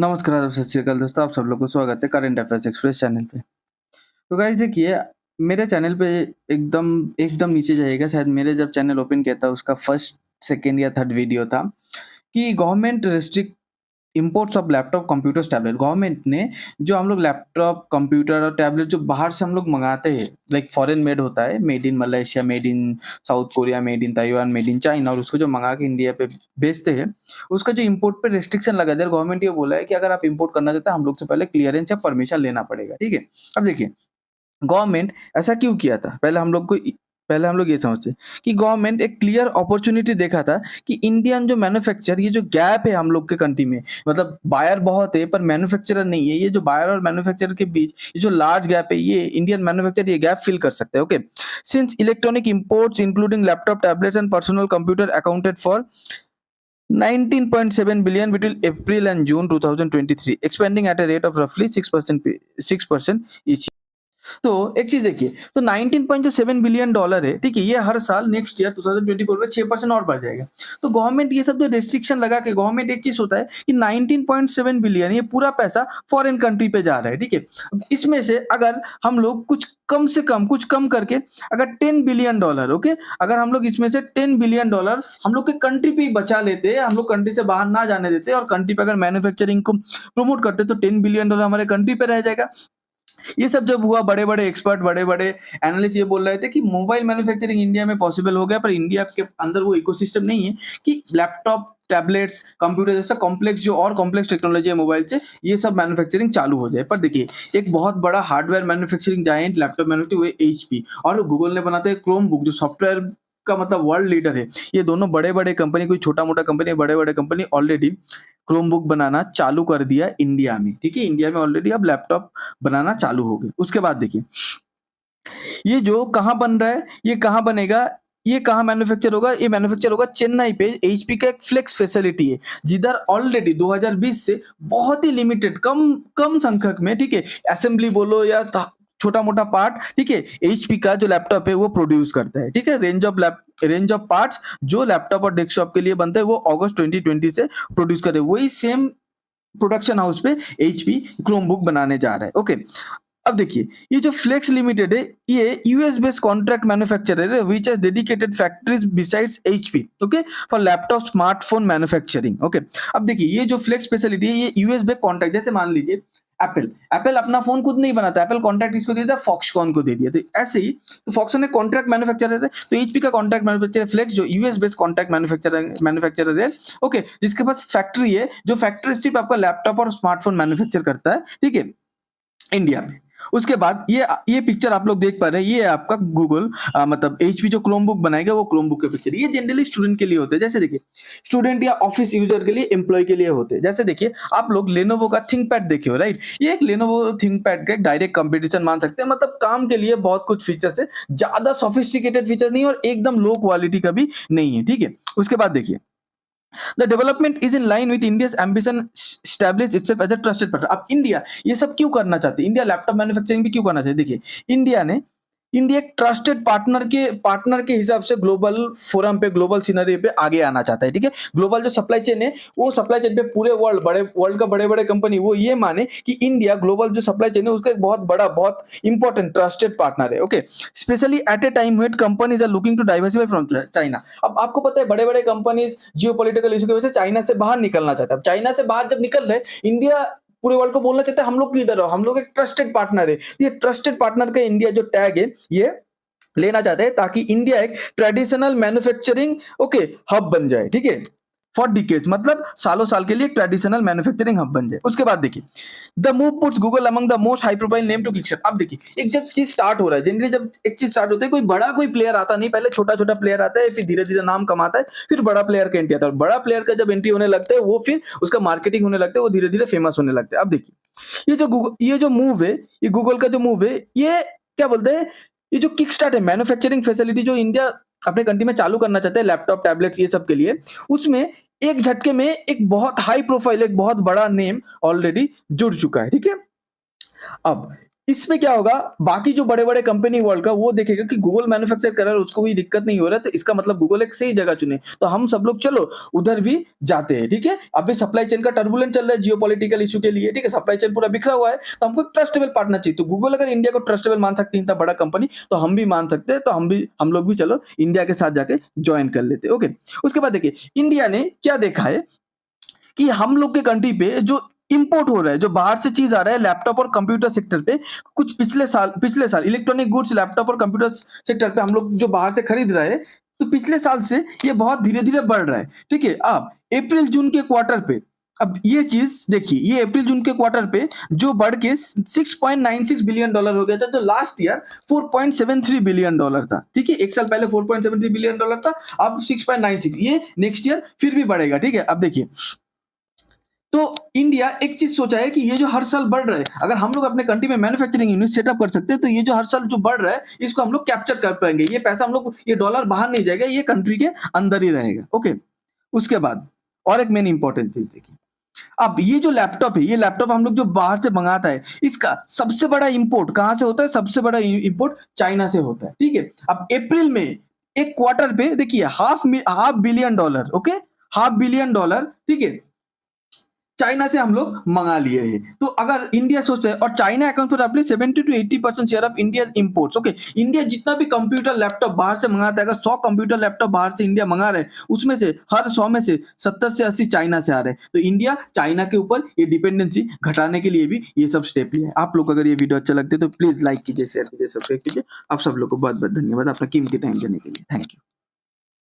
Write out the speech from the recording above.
नमस्कार, आदाब, सत श्री अकाल दोस्तों, आप सब लोग को स्वागत है करंट अफेयर्स एक्सप्रेस चैनल पे। तो गाइस देखिए, मेरे चैनल पे एकदम एकदम नीचे जाइएगा, शायद मेरे जब चैनल ओपन किया था उसका फर्स्ट, सेकंड या थर्ड वीडियो था कि government restrict imports of laptop, computers, tablet. Government ने जो हम लोग लैपटॉप, कंप्यूटर और टैबलेट जो बाहर से हम लोग मँगाते हैं, लाइक फॉरेन मेड होता है, made in Malaysia, made in south Korea, made in Taiwan, made in China, और उसको जो मँगा के इंडिया पे भेजते हैं, उसका जो इम्पोर्ट पे रिस्ट्रिक्शन लगा दिया। गवर्नमेंट ये बोला है कि अगर आप इम्पोर्ट करना चाहते हैं, हम लोग से पहले क्लियरेंस या परमिशन लेना पड़ेगा, ठीक है? अब देखिए, गवर्नमेंट ऐसा क्यों किया था? पहले हम लोग ये समझते हैं कि गवर्नमेंट एक क्लियर अपॉर्च्युनिटी देखा था कि इंडियन जो मैन्युफैक्चर, ये जो गैप है हम लोग के कंट्री में, मतलब बायर बहुत है पर मैन्युफैक्चरर नहीं है। ये जो बायर और मैन्युफैक्चरर के बीच ये जो लार्ज गैप है, ये इंडियन मैन्युफैक्चरर ये गैप फिल कर सकते हैं। Okay, since electronic imports including laptop, tablets and personal computer accounted for 19.7 billion between April and June 2023, expanding at a rate of roughly 6% each. तो एक चीज देखिए, तो 19.7 बिलियन डॉलर है, ठीक है? ये हर साल नेक्स्ट ईयर 2024 में 6% और बढ़ जाएगा। तो गवर्नमेंट ये सब जो रेस्ट्रिक्शन लगा के, गवर्नमेंट एक चीज होता है कि 19.7 बिलियन ये पूरा पैसा फॉरेन कंट्री पे जा रहा है, ठीक है? अब इसमें से अगर हम लोग कुछ कम करके अगर 10 बिलियन डॉलर, ओके, अगर हम लोग इसमें से 10 बिलियन डॉलर हम लोग के कंट्री पे ही बचा लेते, हम लोग कंट्री से बाहर ना जाने देते और कंट्री पे अगर मैन्युफैक्चरिंग को प्रमोट करते, तो 10 बिलियन डॉलर हमारे कंट्री पे रह जाएगा। ये सब जब हुआ, बड़े-बड़े एक्सपर्ट, बड़े-बड़े एनालिस्ट ये बोल रहे थे कि मोबाइल मैन्युफैक्चरिंग इंडिया में पॉसिबल हो गया, पर इंडिया के अंदर वो इकोसिस्टम नहीं है कि लैपटॉप, टैबलेट्स, कंप्यूटर जैसा कॉम्प्लेक्स, जो और कॉम्प्लेक्स टेक्नोलॉजी है मोबाइल से, ये सब मैन्युफैक्चरिंग चालू हो जाए। पर देखिए, एक बहुत बड़ा hardware manufacturing giant laptop manufacturing, वो एचपी, और गूगल ने बनाते हैं क्रोमबुक, जो सॉफ्टवेयर का मतलब वर्ल्ड लीडर है। ये दोनों बड़े-बड़े कंपनी, कोई छोटा-मोटा कंपनी, बड़े-बड़े कंपनी ऑलरेडी क्रोमबुक बनाना चालू कर दिया इंडिया में, ठीक है? इंडिया में ऑलरेडी अब लैपटॉप बनाना चालू हो गए। उसके बाद देखिए, ये जो कहाँ बन रहा है, ये कहाँ बनेगा, ये कहाँ मैन्युफैक्चर होगा? ये मैन्युफैक्चर होगा चेन्नई पे। एचपी का एक फ्लेक्स फैसिलिटी है, जिधर ऑलरेडी 2020 से बहुत ही लिमिटेड, कम कम संख्यक में, ठीक है, असेंबली बोलो या छोटा-मोटा पार्ट, ठीक है, एचपी का जो लैपटॉप है वो प्रोड्यूस करता है, ठीक है? रेंज ऑफ पार्ट्स जो लैपटॉप और डेस्कटॉप के लिए बनते हैं, वो अगस्त 2020 से प्रोड्यूस करे। वही सेम प्रोडक्शन हाउस पे एचपी क्रोमबुक बनाने जा रहा है। ओके, अब देखिए, ये जो फ्लेक्स लिमिटेड है, ये यूएस बेस्ड कॉन्ट्रैक्ट मैन्युफैक्चरर है, which has dedicated factories besides HP, okay, for laptop smartphone manufacturing. Okay, अब देखिए, ये जो फ्लेक्स फैसिलिटी है, ये यूएस बेस्ड कॉन्ट्रैक्ट, जैसे मान लीजिए एप्पल अपना फोन खुद नहीं बनाता, एप्पल कॉन्ट्रैक्ट किसको दे दिया? फॉक्सकॉन को दे दिया। तो ऐसे ही तो फॉक्सकॉन ने कॉन्ट्रैक्ट मैन्युफैक्चरर है, तो एचपी का कॉन्ट्रैक्ट मैन्युफैक्चरर फ्लेक्स, जो यूएस बेस्ड कॉन्ट्रैक्ट मैन्युफैक्चरर है, ओके, जिसके पास फैक्ट्री है, जो फैक्ट्री सिर्फ आपका लैपटॉप और स्मार्टफोन मैन्युफैक्चर करता है, ठीक है, इंडिया में। उसके बाद ये पिक्चर आप लोग देख पा रहे हैं, ये है आपका गूगल, मतलब एचपी जो क्रोमबुक बनाएगा, वो क्रोमबुक के पिक्चर। ये जनरली स्टूडेंट के लिए होते हैं, जैसे देखिए, स्टूडेंट या ऑफिस यूजर के लिए, एम्प्लॉय के लिए होते हैं। जैसे देखिए, आप लोग लेनोवो का थिंकपैड देखे हो, राइट? ये एक लेनोवो थिंकपैड का एक डायरेक्ट कंपटीशन मान सकते हैं, मतलब काम के लिए बहुत कुछ फीचर्स है, ज्यादा सोफिस्टिकेटेड फीचर नहीं और एकदम लो क्वालिटी का भी नहीं है, ठीक है? उसके बाद देखिए, The development is in line with India's ambition establish itself as a trusted partner। अब इंडिया ये सब क्यों करना चाहती है? इंडिया लैपटॉप मैन्युफैक्चरिंग भी क्यों करना चाहती है? देखिए, इंडिया एक ट्रस्टेड पार्टनर के हिसाब से ग्लोबल फोरम पे, ग्लोबल सिनेरियो पे आगे आना चाहता है, ठीक है? ग्लोबल जो सप्लाई चेन है, वो सप्लाई चेन पे पूरे वर्ल्ड का बड़े-बड़े कंपनी वो ये माने कि इंडिया ग्लोबल जो सप्लाई चेन है उसका एक बहुत बड़ा, बहुत इंपॉर्टेंट ट्रस्टेड पार्टनर है। Okay, specially at a time when companies are looking to diversify from China. अब आपको पता है, बड़े-बड़े कंपनीज जियोपॉलिटिकल इश्यू की वजह से चाइना से बाहर निकलना चाहता है। अब चाइना से बाहर जब निकल रहे, इंडिया पूरे वर्ल्ड को बोलना चाहता है, हम लोग किधर हो, हम लोग एक ट्रस्टेड पार्टनर है। ये ट्रस्टेड पार्टनर का इंडिया जो टैग है, ये लेना चाहते हैं, ताकि इंडिया एक ट्रेडिशनल मैन्युफैक्चरिंग, ओके, हब बन जाए, ठीक है, फॉर डिकेड्स, मतलब सालों साल के लिए एक ट्रेडिशनल मैन्युफैक्चरिंग हब बन जाए। उसके बाद देखिए, the move puts Google among the most high profile name to kickstart. अब देखिए, एक जब चीज स्टार्ट हो रहा है, जनरली जब एक चीज स्टार्ट होती है, कोई प्लेयर आता नहीं, पहले छोटा छोटा प्लेयर आता है, फिर धीरे धीरे नाम कमाता है, फिर बड़ा प्लेयर का एंट्री आता है, और बड़ा प्लेयर का जब एंट्री होने लगता है, वो फिर उसका मार्केटिंग होने लगता है, वो धीरे धीरे फेमस होने लगता है। अब देखिए, ये जो मूव है, ये गूगल का जो मूव है, ये क्या बोलते हैं, ये जो किक स्टार्ट है, मैन्युफैक्चरिंग फैसिलिटी जो इंडिया अपने कंट्री में चालू करना चाहते हैं, लैपटॉप, टैबलेट्स, ये सब के लिए, उसमें एक झटके में एक बहुत हाई प्रोफाइल, एक बहुत बड़ा नेम ऑलरेडी जुड़ चुका है, ठीक है? अब इसमें क्या होगा, बाकी जो बड़े-बड़े कंपनी वर्ल्ड का वो देखेगा कि गूगल मैन्युफैक्चर कर रहा है, उसको कोई दिक्कत नहीं हो रहा है, तो इसका मतलब गूगल एक सही जगह चुने। तो हम सब लोग चलो उधर भी जाते हैं, ठीक है? अभी सप्लाई चेन का टर्बुलेंट चल रहा है जियोपॉलिटिकल इश्यू के लिए, ठीक है? सप्लाई चेन पूरा बिखरा हुआ है, तो हमको एक ट्रस्टेबल पार्टनर चाहिए। तो गूगल अगर इंडिया को ट्रस्टेबल मान सकती है इतना बड़ा कंपनी, तो हम भी मान सकते हैं, तो हम लोग भी चलो इंडिया के साथ जाके जॉइन कर लेते हैं, ओके? उसके बाद देखिए, इंडिया ने क्या देखा है कि हम लोग के कंट्री पे जो इंपोर्ट हो रहा है, जो बाहर से चीज आ रहा है लैपटॉप और कंप्यूटर सेक्टर पे, कुछ पिछले साल इलेक्ट्रॉनिक गुड्स, लैपटॉप और कंप्यूटर सेक्टर पे हम लोग जो बाहर से खरीद रहे हैं, तो पिछले साल से ये बहुत धीरे-धीरे बढ़ रहा है, ठीक है? अब अप्रैल जून के क्वार्टर पे, अब ये चीज देखिए, ये अप्रैल जून के क्वार्टर पे जो बढ़ के 6.96 बिलियन डॉलर हो गया था, तो लास्ट ईयर 4.73 बिलियन डॉलर था, ठीक है? एक साल पहले 4.73 बिलियन डॉलर था, अब 6.96, ये नेक्स्ट ईयर फिर भी बढ़ेगा, ठीक है? अब देखिए, तो इंडिया एक चीज सोचा है कि ये जो हर साल बढ़ रहा है, अगर हम लोग अपने कंट्री में मैन्युफैक्चरिंग यूनिट सेटअप कर सकते हैं, तो ये जो हर साल जो बढ़ रहा है, इसको हम लोग कैप्चर कर पाएंगे। ये पैसा हम लोग, ये डॉलर बाहर नहीं जाएगा, ये कंट्री के अंदर ही रहेगा, ओके? उसके बाद और एक मेन इंपॉर्टेंट चीज देखिए, अब ये जो लैपटॉप है, ये लैपटॉप हम लोग जो बाहर से मंगाता है, इसका सबसे बड़ा इंपोर्ट कहां से होता है? सबसे बड़ा इंपोर्ट चाइना से होता है, ठीक है? अब अप्रैल में एक क्वार्टर पे देखिए half billion dollar, okay? Half billion dollar, ठीक है, चाइना से हम लोग मंगा लिए हैं। तो अगर इंडिया सोचे, और China account for roughly 70 to 80% share of Indian imports, okay? India जितना भी कंप्यूटर लैपटॉप बाहर से मंगाता है, अगर 100 कंप्यूटर लैपटॉप बाहर से इंडिया मंगा रहे हैं, उसमें से हर 100 में से 70 से 80 चाइना से आ रहे हैं। तो इंडिया चाइना के ऊपर ये डिपेंडेंसी घटाने के लिए भी ये सब स्टेप लिया है। आप लोग अगर ये वीडियो अच्छा लगता है तो प्लीज लाइक कीजिए, शेयर कीजिए, सब्सक्राइब कीजिए। आप सब लोग को बहुत बहुत धन्यवाद अपना कीमती टाइम देने के लिए। Thank you.